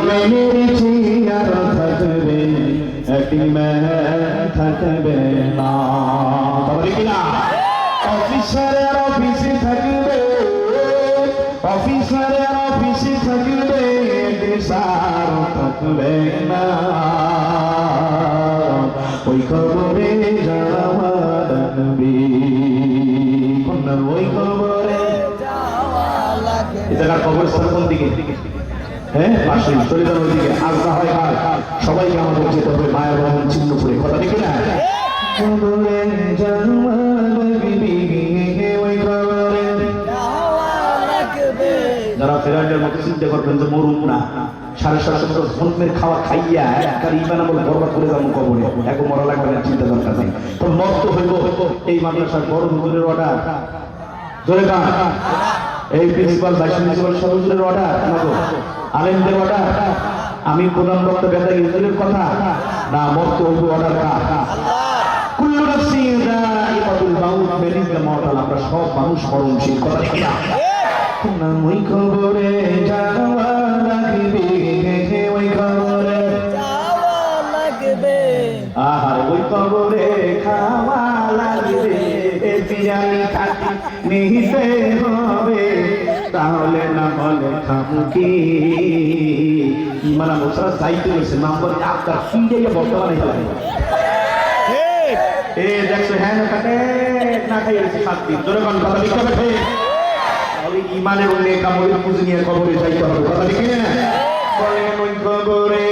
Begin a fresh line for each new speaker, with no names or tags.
মেয়ের চিয়ার থাকবে থাকবে না কিনা অফিসারের অফিসে থাকবে অফিসারের অফিসে থাকবে দেশার থাকবে না ওই খবরে যাওয়া লাগবে কন্যার ওই খবরে এটার কবরস্থান কোন দিকে হ্যাঁ পাশে চলে যাওয়ার দিকে আজরা হয় কার সবাইকে আমাদের যেতে হবে মায়ের বাহন চিহ্ন করে কথা দেখি না খবরে যাওয়া লাগবে ওই খবরে যারা ফেরান্ডের মতো চিন্তা করবেন যে মরুম না 750 জন্মের খাওয়া খাইয়া একবার ইমান আমল বরবাদ করে যাবো কবরে এখন মরা লাগবে না চিন্তা দরকার নেই তো মত হইব এই মাদ্রাসার বড় হুজুরের অর্ডার জোরে গান এই প্রিন্সিপাল ভাইস প্রিন্সিপাল সদস্যের অর্ডার আলেমদের অর্ডার আমি প্রধান বক্তা বেদা হুজুরের কথা না মত হইব অর্ডার কার কুল্লু নাফসিন যায়িকাতুল মাউত মেলিকা মরতাল আমরা সব মানুষ মরণশীল কথা ঠিক না না ওই খবরে যাওয়া লাগবে ওই খবরে যাওয়া লাগবে আহার ওই খবরে খাওয়া লাগবে বিরিয়ানি খাতি নিতে হবে তাহলে না বলে খাবো কি মানে মোসরা যাইতে হয়েছে নাম্বার আপনার ফিরে বর্তমানে যাবে এ দেখছো হ্যাঁ না কাটে না খাই হয়েছে 7 দিন জোরে গান কথা লিখতে হবে ইমানের উল্লেখ আমরা পুজো নিয়ে খবরে যাইতে হবে কথা লিখে না বলেন ওই খবরে